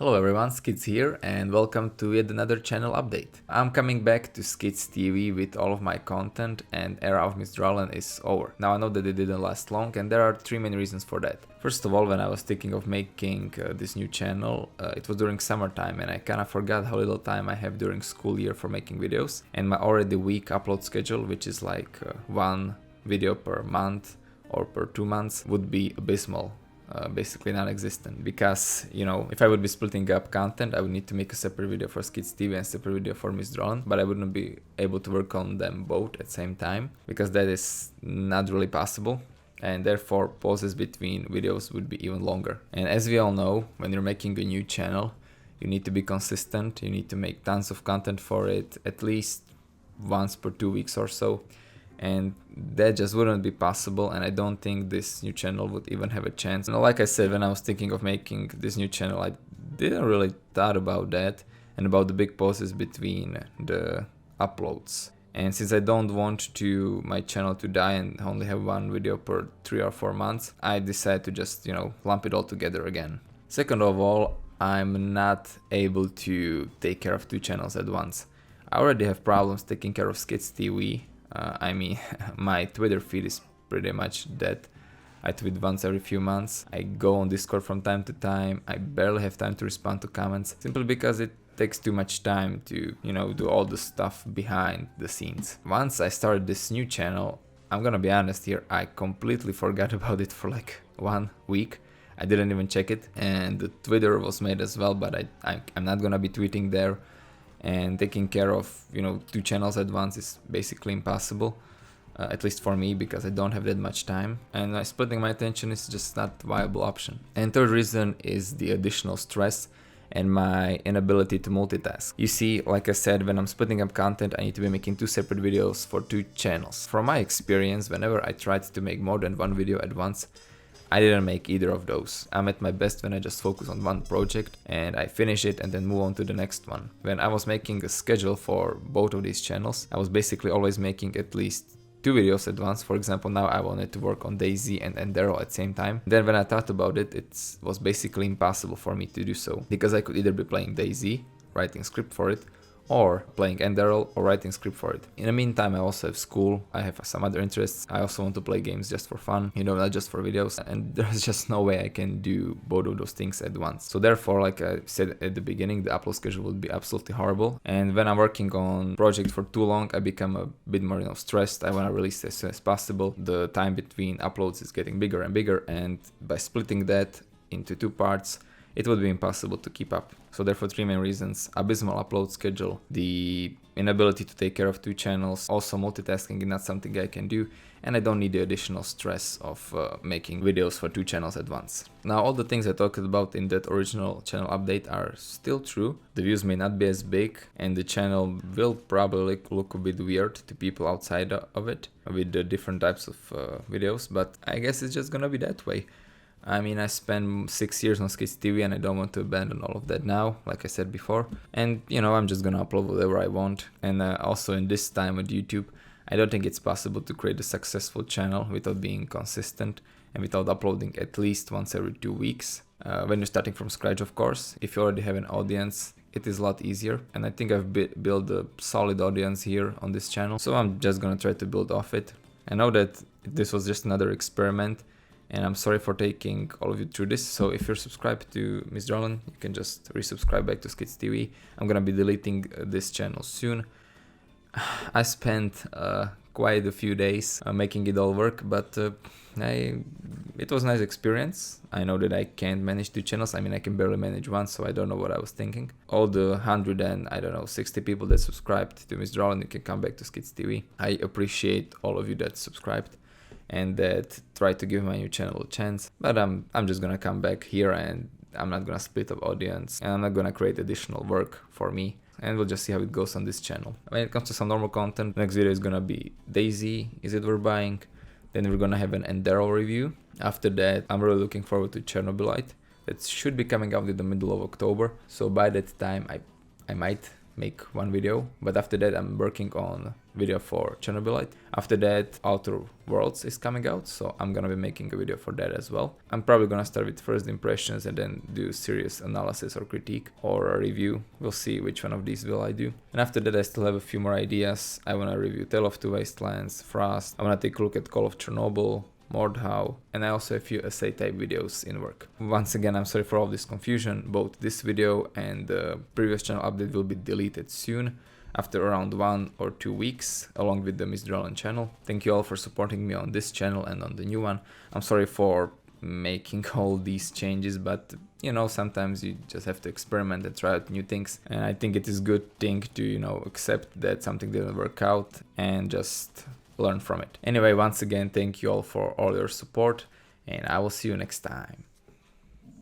Hello everyone, Skits here and welcome to yet another channel update. I'm coming back to SkyttsTV with all of my content and era of misdrawing is over. Now I know that it didn't last long and there are three main reasons for that. First of all, when I was thinking of making this new channel, it was during summertime and I kinda forgot how little time I have during school year for making videos. And my already weak upload schedule, which is like one video per month or per 2 months, would be abysmal. Basically non-existent, because if I would be splitting up content, I would need to make a separate video for SkyttsTV and separate video for misdrawing, but I wouldn't be able to work on them both at the same time because that is not really possible, and therefore pauses between videos would be even longer. And as we all know, when you're making a new channel, you need to be consistent, you need to make tons of content for it at least once per 2 weeks or so. And that just wouldn't be possible, and I don't think this new channel would even have a chance. And like I said, when I was thinking of making this new channel, I didn't really thought about that and about the big pauses between the uploads. And since I don't want my channel to die and only have one video per 3 or 4 months, I decided to just, lump it all together again. Second of all, I'm not able to take care of 2 channels at once. I already have problems taking care of SkyttsTV. My Twitter feed is pretty much dead. I tweet once every few months. I go on Discord from time to time. I barely have time to respond to comments, simply because it takes too much time to, do all the stuff behind the scenes. Once I started this new channel, I'm gonna be honest here, I completely forgot about it for like 1 week. I didn't even check it, and the Twitter was made as well, but I'm not gonna be tweeting there. And taking care of 2 channels at once is basically impossible, at least for me, because I don't have that much time, and splitting my attention is just not a viable option. And third reason is the additional stress and my inability to multitask. You see, like I said, when I'm splitting up content, I need to be making 2 separate videos for 2 channels. From my experience, whenever I tried to make more than 1 video at once, I didn't make either of those. I'm at my best when I just focus on one project and I finish it and then move on to the next one. When I was making a schedule for both of these channels, I was basically always making at least 2 videos at once. For example, now I wanted to work on Daisy and Daryl at the same time. Then when I thought about it, it was basically impossible for me to do so, because I could either be playing Daisy, writing script for it, or playing Daryl or writing script for it. In the meantime, I also have school, I have some other interests, I also want to play games just for fun, not just for videos, and there's just no way I can do both of those things at once. So therefore, like I said at the beginning, the upload schedule would be absolutely horrible, and when I'm working on project for too long, I become a bit more stressed. I want to release as soon as possible. The time between uploads is getting bigger and bigger, and by splitting that into 2 parts, it would be impossible to keep up. So therefore, 3 main reasons: abysmal upload schedule, the inability to take care of 2 channels, also multitasking is not something I can do, and I don't need the additional stress of making videos for 2 channels at once. Now, all the things I talked about in that original channel update are still true. The views may not be as big, and the channel will probably look a bit weird to people outside of it with the different types of videos, but I guess it's just gonna be that way. I spent 6 years on SkyttsTV and I don't want to abandon all of that now, like I said before. And, I'm just gonna upload whatever I want. And also in this time with YouTube, I don't think it's possible to create a successful channel without being consistent and without uploading at least once every 2 weeks. When you're starting from scratch, of course. If you already have an audience, it is a lot easier. And I think I've built a solid audience here on this channel. So I'm just gonna try to build off it. I know that this was just another experiment, and I'm sorry for taking all of you through this. So if you're subscribed to misdrawing, you can just resubscribe back to SkyttsTV. I'm gonna be deleting this channel soon. I spent quite a few days making it all work, but it was a nice experience. I know that I can't manage 2 channels. I can barely manage one, so I don't know what I was thinking. All the 160 people that subscribed to misdrawing, you can come back to SkyttsTV. I appreciate all of you that subscribed and that try to give my new channel a chance. But I'm just gonna come back here, and I'm not gonna split up audience, and I'm not gonna create additional work for me, and we'll just see how it goes on this channel. When it comes to some normal content, the next video is gonna be Daisy, Is It Worth Buying? Then we're gonna have an Daryl review. After that, I'm really looking forward to Chernobylite. That should be coming out in the middle of October, so by that time I might make one video, but after that I'm working on video for Chernobylite. After that, Outer Worlds is coming out, so I'm gonna be making a video for that as well. I'm probably gonna start with first impressions and then do serious analysis or critique or a review. We'll see which one of these will I do. And after that I still have a few more ideas. I wanna review Tale of Two Wastelands, Frost, I wanna take a look at Call of Chernobyl, Mordhau, and I also have a few essay type videos in work. Once again, I'm sorry for all this confusion. Both this video and the previous channel update will be deleted soon, after around 1 or 2 weeks, along with the Miss Drollen channel. Thank you all for supporting me on this channel and on the new one. I'm sorry for making all these changes, but you know, sometimes you just have to experiment and try out new things, and I think it is a good thing to, you know, accept that something didn't work out and just learn from it. Anyway, once again, thank you all for all your support, and I will see you next time.